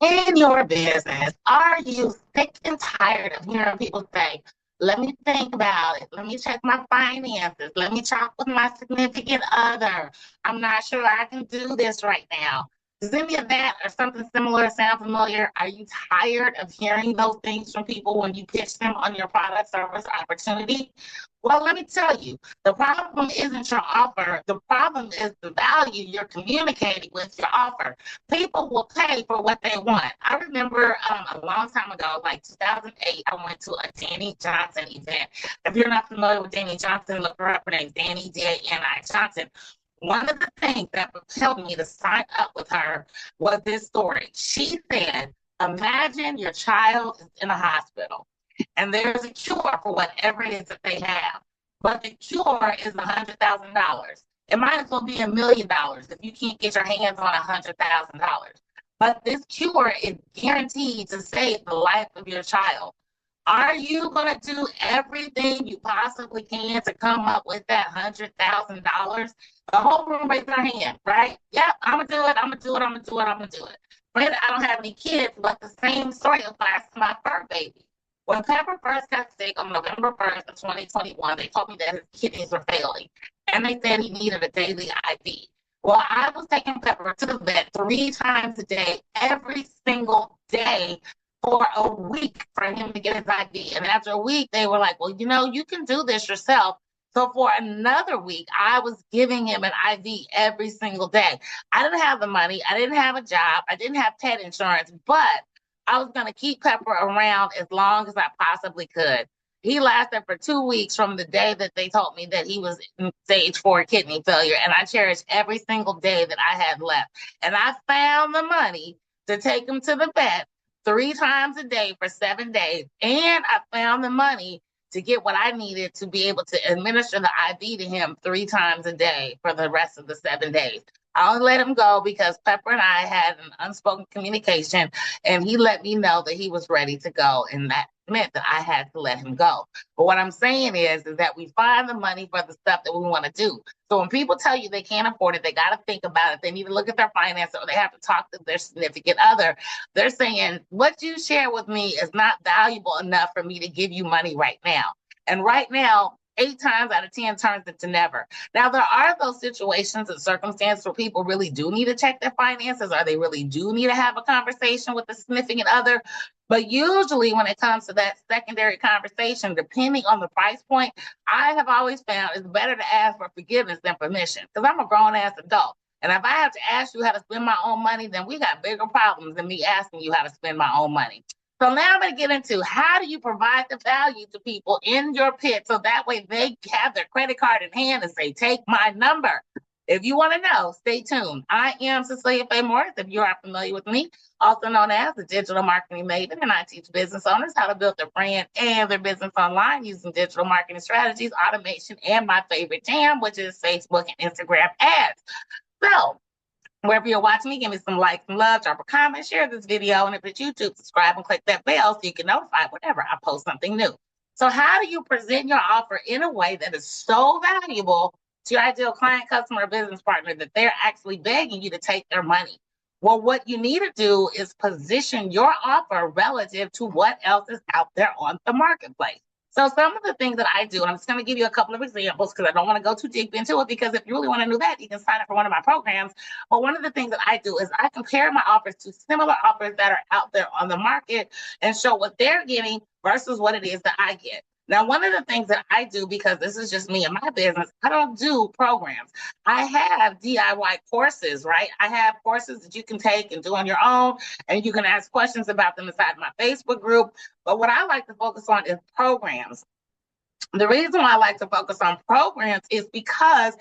in your business? Are you sick and tired of hearing people say, let me think about it. Let me check my finances. Let me talk with my significant other. I'm not sure I can do this right now. Does any of that or something similar sound familiar? Are you tired of hearing those things from people when you pitch them on your product, service, opportunity? Well, let me tell you, the problem isn't your offer. The problem is the value you're communicating with your offer. People will pay for what they want. I remember a long time ago, like 2008, I went to a Danny Johnson event. If you're not familiar with Danny Johnson, look her up. Her name's Danny J.N.I. Johnson. One of the things that propelled me to sign up with her was this story. She said, imagine your child is in a hospital and there's a cure for whatever it is that they have. But the cure is $100,000. It might as well be $1,000,000 if you can't get your hands on $100,000. But this cure is guaranteed to save the life of your child. Are you going to do everything you possibly can to come up with that $100,000? The whole room raised their hand, right? Yep, I'm going to do it. I'm going to do it. I'm going to do it. I'm going to do it. Granted, I don't have any kids, but the same story applies to my fur baby. When Pepper first got sick on November 1st of 2021, they told me that his kidneys were failing, and they said he needed a daily IV. Well, I was taking Pepper to the vet 3 times a day, every single day for a week for him to get his IV. And after a week, they were like, well, you can do this yourself. So for another week, I was giving him an IV every single day. I didn't have the money. I didn't have a job. I didn't have pet insurance, but I was going to keep Pepper around as long as I possibly could. He lasted for 2 weeks from the day that they told me that he was in stage 4 kidney failure. And I cherished every single day that I had left. And I found the money to take him to the vet 3 times a day for 7 days. And I found the money to get what I needed to be able to administer the IV to him 3 times a day for the rest of the 7 days. I only let him go because Pepper and I had an unspoken communication, and he let me know that he was ready to go, and that meant that I had to let him go. But what I'm saying is that we find the money for the stuff that we want to do. So when people tell you they can't afford it, they got to think about it. They need to look at their finances, or they have to talk to their significant other. They're saying, what you share with me is not valuable enough for me to give you money right now. And right now, 8 times out of 10 turns into never. Now, there are those situations and circumstances where people really do need to check their finances, or they really do need to have a conversation with a significant other. But usually when it comes to that secondary conversation, depending on the price point, I have always found it's better to ask for forgiveness than permission, because I'm a grown-ass adult. And if I have to ask you how to spend my own money, then we got bigger problems than me asking you how to spend my own money. So now I'm going to get into how do you provide the value to people in your pit so that way they have their credit card in hand and say, take my number. If you want to know, stay tuned. I am Cecelia Faye Morris, if you are familiar with me, also known as the Digital Marketing Maven, and I teach business owners how to build their brand and their business online using digital marketing strategies, automation, and my favorite jam, which is Facebook and Instagram ads. So wherever you're watching me, give me some likes and love, drop a comment, share this video, and if it's YouTube, subscribe and click that bell so you can notify whenever I post something new. So how do you present your offer in a way that is so valuable to your ideal client, customer, or business partner that they're actually begging you to take their money? Well, what you need to do is position your offer relative to what else is out there on the marketplace. So some of the things that I do, and I'm just going to give you a couple of examples because I don't want to go too deep into it, because if you really want to know that, you can sign up for one of my programs. But one of the things that I do is I compare my offers to similar offers that are out there on the market and show what they're getting versus what it is that I get. Now, one of the things that I do, because this is just me and my business, I don't do programs. I have DIY courses, right? I have courses that you can take and do on your own, and you can ask questions about them inside my Facebook group. But what I like to focus on is programs. The reason why I like to focus on programs is because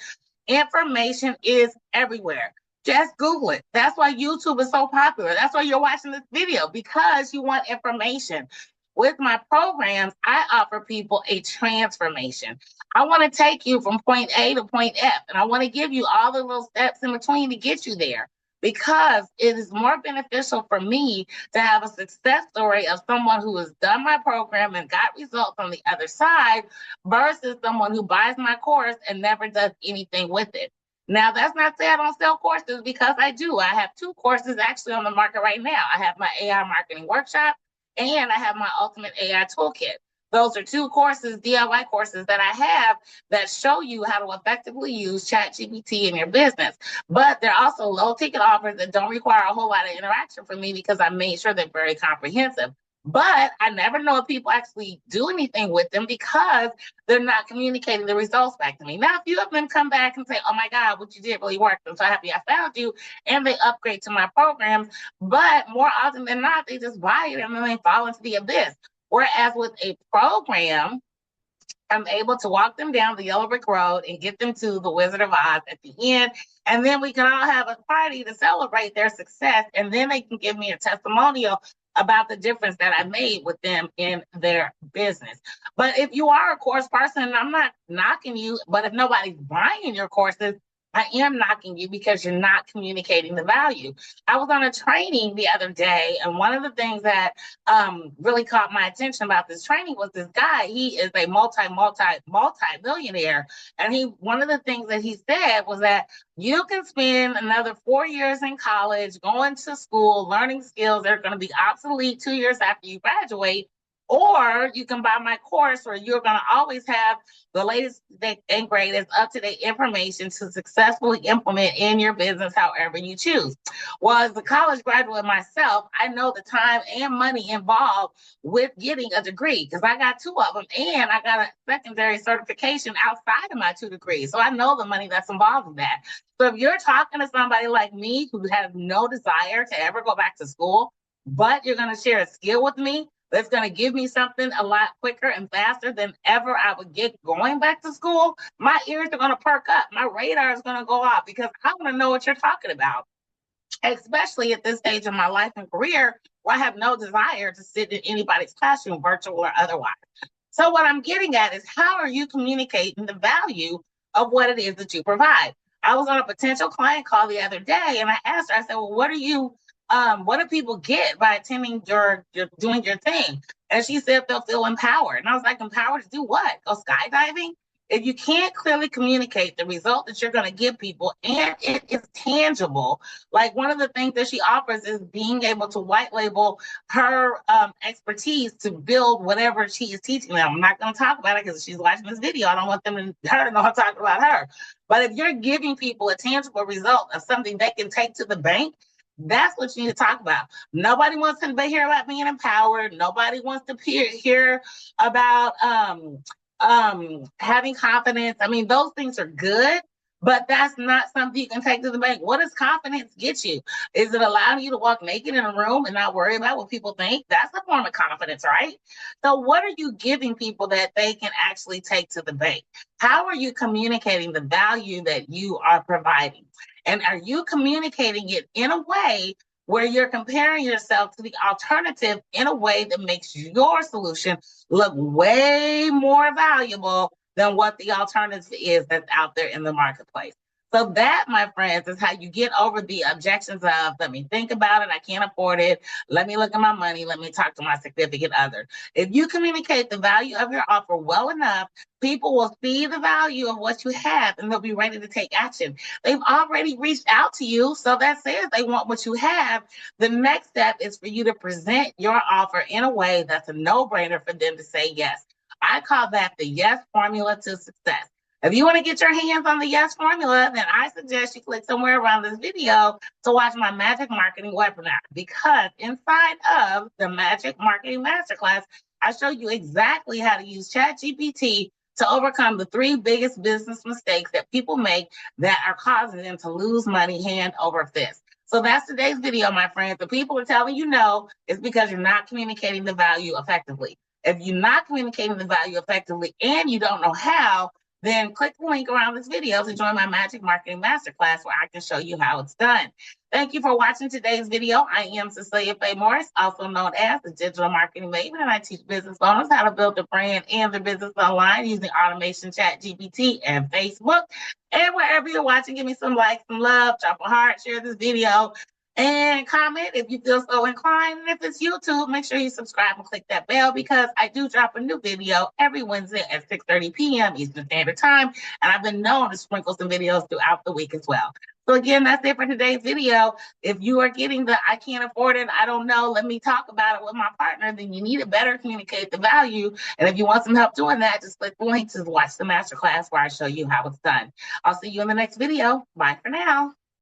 information is everywhere. Just Google it. That's why YouTube is so popular. That's why you're watching this video, because you want information. With my programs, I offer people a transformation. I want to take you from point A to point F, and I want to give you all the little steps in between to get you there, because it is more beneficial for me to have a success story of someone who has done my program and got results on the other side versus someone who buys my course and never does anything with it. Now, that's not to say I don't sell courses, because I do. I have 2 courses actually on the market right now. I have my AI marketing workshop and I have my ultimate AI toolkit. Those are 2 courses, DIY courses, that I have that show you how to effectively use ChatGPT in your business. But they're also low ticket offers that don't require a whole lot of interaction from me, because I made sure they're very comprehensive. But I never know if people actually do anything with them, because they're not communicating the results back to me. Now, a few of them come back and say, "Oh my God, what you did really worked. I'm so happy I found you." And they upgrade to my programs. But more often than not, they just buy it and then they fall into the abyss. Whereas with a program, I'm able to walk them down the yellow brick road and get them to the Wizard of Oz at the end. And then we can all have a party to celebrate their success. And then they can give me a testimonial about the difference that I made with them in their business. But if you are a course person, I'm not knocking you, but if nobody's buying your courses, I am knocking you, because you're not communicating the value. I was on a training the other day, and one of the things that really caught my attention about this training was this guy. He is a multi-millionaire, and one of the things that he said was that you can spend another 4 years in college, going to school, learning skills that are going to be obsolete 2 years after you graduate, or you can buy my course, where you're going to always have the latest and greatest up-to-date information to successfully implement in your business however you choose. Well, as a college graduate myself, I know the time and money involved with getting a degree, because I got 2 of them, and I got a secondary certification outside of my 2 degrees. So I know the money that's involved in that. So if you're talking to somebody like me who has no desire to ever go back to school, but you're going to share a skill with me that's going to give me something a lot quicker and faster than ever I would get going back to school, my ears are going to perk up. My radar is going to go off, because I want to know what you're talking about, especially at this stage of my life and career, where I have no desire to sit in anybody's classroom, virtual or otherwise. So what I'm getting at is, how are you communicating the value of what it is that you provide? I was on a potential client call the other day, and I asked her, I said, "Well, what do people get by attending your doing your thing?" And she said they'll feel empowered. And I was like, empowered to do what? Go skydiving? If you can't clearly communicate the result that you're going to give people, and it is tangible, like one of the things that she offers is being able to white label her expertise to build whatever she is teaching them. I'm not going to talk about it, because she's watching this video. I don't want her to know I'm talking about her. But if you're giving people a tangible result of something they can take to the bank, that's what you need to talk about. Nobody wants to hear about being empowered. Nobody wants to hear about having confidence. I mean, those things are good, but that's not something you can take to the bank. What does confidence get you? Is it allowing you to walk naked in a room and not worry about what people think? That's a form of confidence, right? So what are you giving people that they can actually take to the bank? How are you communicating the value that you are providing? And are you communicating it in a way where you're comparing yourself to the alternative in a way that makes your solution look way more valuable than what the alternative is that's out there in the marketplace? So that, my friends, is how you get over the objections of, let me think about it, I can't afford it, let me look at my money, let me talk to my significant other. If you communicate the value of your offer well enough, people will see the value of what you have, and they'll be ready to take action. They've already reached out to you, so that says they want what you have. The next step is for you to present your offer in a way that's a no-brainer for them to say yes. I call that the yes formula to success. If you want to get your hands on the yes formula, then I suggest you click somewhere around this video to watch my Magic Marketing webinar, because inside of the Magic Marketing Masterclass, I show you exactly how to use ChatGPT to overcome the 3 biggest business mistakes that people make that are causing them to lose money hand over fist. So that's today's video, my friends. The people are telling you no, it's because you're not communicating the value effectively. If you're not communicating the value effectively and you don't know how, then click the link around this video to join my Magic Marketing Masterclass, where I can show you how it's done. Thank you for watching today's video. I am Cecelia Faye Morris, also known as the Digital Marketing Maven, and I teach business owners how to build their brand and their business online using automation, ChatGPT, and Facebook. And wherever you're watching, give me some likes, some love, drop a heart, share this video. And comment if you feel so inclined. And if it's YouTube, make sure you subscribe and click that bell, because I do drop a new video every Wednesday at 6:30 p.m. Eastern Standard Time. And I've been known to sprinkle some videos throughout the week as well. So again, that's it for today's video. If you are getting the I can't afford it, I don't know, let me talk about it with my partner, then you need to better communicate the value. And if you want some help doing that, just click the link to watch the masterclass where I show you how it's done. I'll see you in the next video. Bye for now.